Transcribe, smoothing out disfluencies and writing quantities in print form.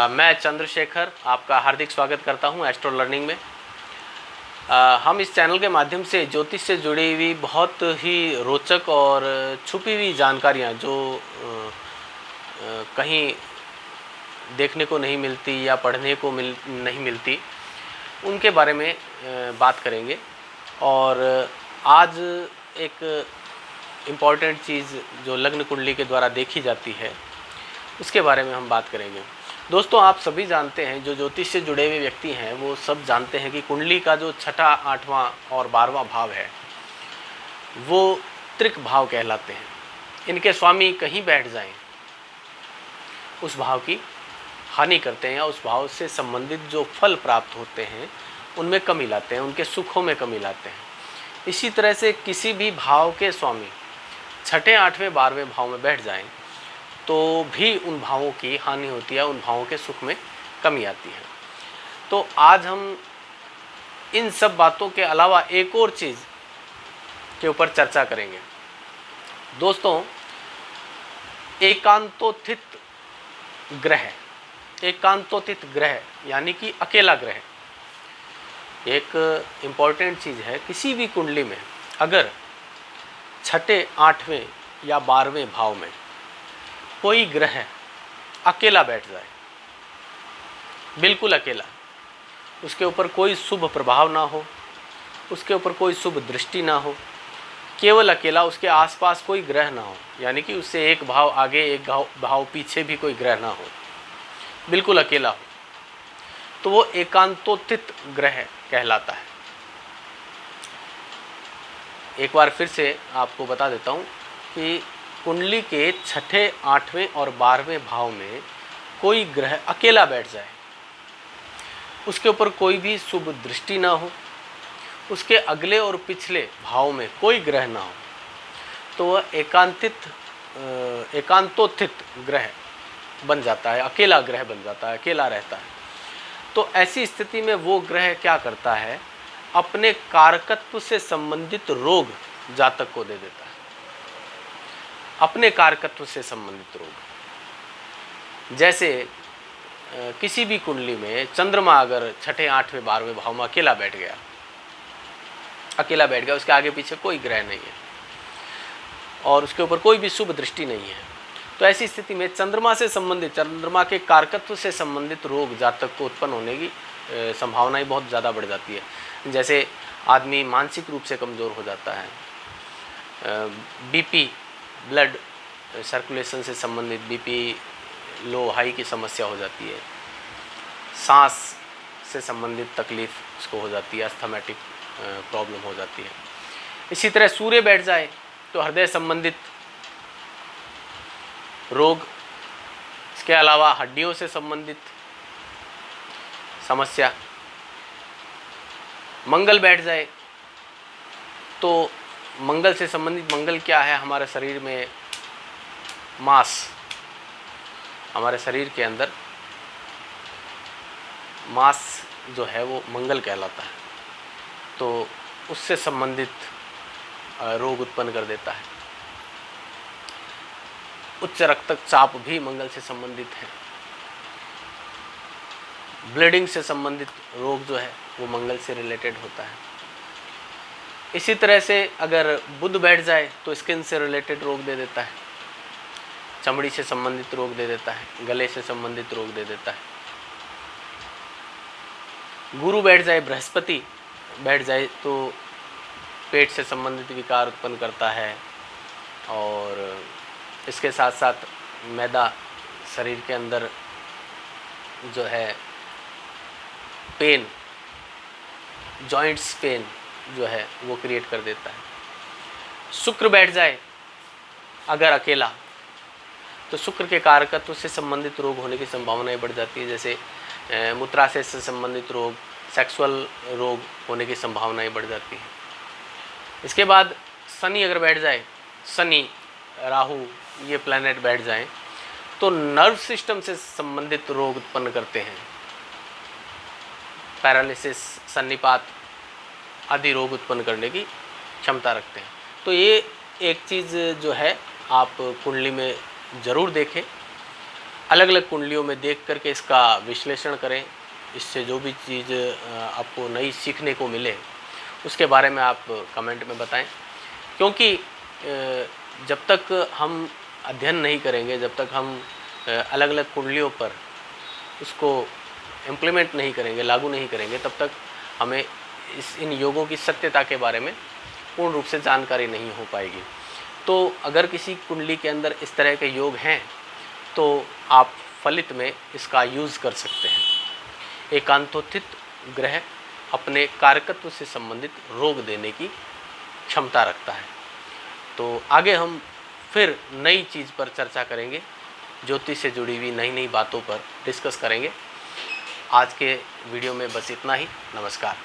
मैं चंद्रशेखर आपका हार्दिक स्वागत करता हूं एस्ट्रो लर्निंग में। हम इस चैनल के माध्यम से ज्योतिष से जुड़ी हुई बहुत ही रोचक और छुपी हुई जानकारियां जो कहीं देखने को नहीं मिलती या पढ़ने को नहीं मिलती, उनके बारे में बात करेंगे। और आज एक इम्पॉर्टेंट चीज़ जो लग्न कुंडली के द्वारा देखी जाती है उसके बारे में हम बात करेंगे। दोस्तों, आप सभी जानते हैं, जो ज्योतिष से जुड़े हुए व्यक्ति हैं वो सब जानते हैं कि कुंडली का जो छठा, आठवां और 12वां भाव है वो त्रिक भाव कहलाते हैं। इनके स्वामी कहीं बैठ जाएं, उस भाव की हानि करते हैं या उस भाव से संबंधित जो फल प्राप्त होते हैं उनमें कमी लाते हैं, उनके सुखों में कमी लाते हैं। इसी तरह से किसी भी भाव के स्वामी छठे, आठवें, 12वें भाव में बैठ जाएं तो भी उन भावों की हानि होती है, उन भावों के सुख में कमी आती है। तो आज हम इन सब बातों के अलावा एक और चीज़ के ऊपर चर्चा करेंगे। दोस्तों, एकांतोत्थित ग्रह, एकांतोत्थित ग्रह यानी कि अकेला ग्रह एक इम्पॉर्टेंट चीज़ है। किसी भी कुंडली में अगर छठे, आठवें या 12वें भाव में कोई ग्रह अकेला बैठ जाए, बिल्कुल अकेला, उसके ऊपर कोई शुभ प्रभाव ना हो, उसके ऊपर कोई शुभ दृष्टि ना हो, केवल अकेला, उसके आसपास कोई ग्रह ना हो, यानी कि उससे एक भाव आगे एक भाव पीछे भी कोई ग्रह ना हो, बिल्कुल अकेला हो, तो वो एकांतोत्थित ग्रह कहलाता है। एक बार फिर से आपको बता देता हूँ कि कुंडली के छठे, आठवें और 12वें भाव में कोई ग्रह अकेला बैठ जाए, उसके ऊपर कोई भी शुभ दृष्टि ना हो, उसके अगले और पिछले भाव में कोई ग्रह ना हो, तो वह एकांतोत्थित ग्रह बन जाता है, अकेला ग्रह बन जाता है, अकेला रहता है। तो ऐसी स्थिति में वो ग्रह क्या करता है, अपने कारकत्व से संबंधित रोग जातक को दे देता है। अपने कारकत्व से संबंधित रोग, जैसे किसी भी कुंडली में चंद्रमा अगर छठे, आठवें, 12वें भाव में अकेला बैठ गया, उसके आगे पीछे कोई ग्रह नहीं है और उसके ऊपर कोई भी शुभ दृष्टि नहीं है, तो ऐसी स्थिति में चंद्रमा से संबंधित, चंद्रमा के कारकत्व से संबंधित रोग जातक को उत्पन्न होने की संभावनाएं बहुत ज़्यादा बढ़ जाती है। जैसे आदमी मानसिक रूप से कमज़ोर हो जाता है, बीपी, ब्लड सर्कुलेशन से संबंधित बीपी लो हाई की समस्या हो जाती है, सांस से संबंधित तकलीफ उसको हो जाती है, अस्थमैटिक प्रॉब्लम हो जाती है। इसी तरह सूर्य बैठ जाए तो हृदय संबंधित रोग, इसके अलावा हड्डियों से संबंधित समस्या। मंगल बैठ जाए तो मंगल से संबंधित, मंगल क्या है, हमारे शरीर में मांस, हमारे शरीर के अंदर मांस जो है वो मंगल कहलाता है, तो उससे संबंधित रोग उत्पन्न कर देता है। उच्च रक्तचाप भी मंगल से संबंधित है। ब्लीडिंग से संबंधित रोग जो है वो मंगल से रिलेटेड होता है। इसी तरह से अगर बुध बैठ जाए तो स्किन से रिलेटेड रोग दे देता है, चमड़ी से संबंधित रोग दे देता है, गले से संबंधित रोग दे देता है। गुरु बैठ जाए, बृहस्पति बैठ जाए तो पेट से संबंधित विकार उत्पन्न करता है, और इसके साथ साथ मैदा शरीर के अंदर जो है पेन, जॉइंट्स पेन जो है वो क्रिएट कर देता है। शुक्र बैठ जाए अगर अकेला तो शुक्र के कारकत्व से संबंधित रोग होने की संभावनाएं बढ़ जाती है, जैसे मूत्राशय से संबंधित रोग, सेक्सुअल रोग होने की संभावनाएं बढ़ जाती हैं। इसके बाद शनि अगर बैठ जाए, शनि, राहु ये प्लैनेट बैठ जाएं तो नर्व सिस्टम से संबंधित रोग उत्पन्न करते हैं, पैरालिसिस, सन्निपात आदि रोग उत्पन्न करने की क्षमता रखते हैं। तो ये एक चीज़ जो है आप कुंडली में ज़रूर देखें। अलग अलग कुंडलियों में देख करके इसका विश्लेषण करें। इससे जो भी चीज़ आपको नई सीखने को मिले उसके बारे में आप कमेंट में बताएं। क्योंकि जब तक हम अध्ययन नहीं करेंगे, जब तक हम अलग अलग कुंडलियों पर उसको इम्प्लीमेंट नहीं करेंगे, लागू नहीं करेंगे, तब तक हमें इन योगों की सत्यता के बारे में पूर्ण रूप से जानकारी नहीं हो पाएगी। तो अगर किसी कुंडली के अंदर इस तरह के योग हैं तो आप फलित में इसका यूज़ कर सकते हैं। एकांतोत्थित ग्रह अपने कारकत्व से संबंधित रोग देने की क्षमता रखता है। तो आगे हम फिर नई चीज़ पर चर्चा करेंगे, ज्योतिष से जुड़ी हुई नई नई बातों पर डिस्कस करेंगे। आज के वीडियो में बस इतना ही। नमस्कार।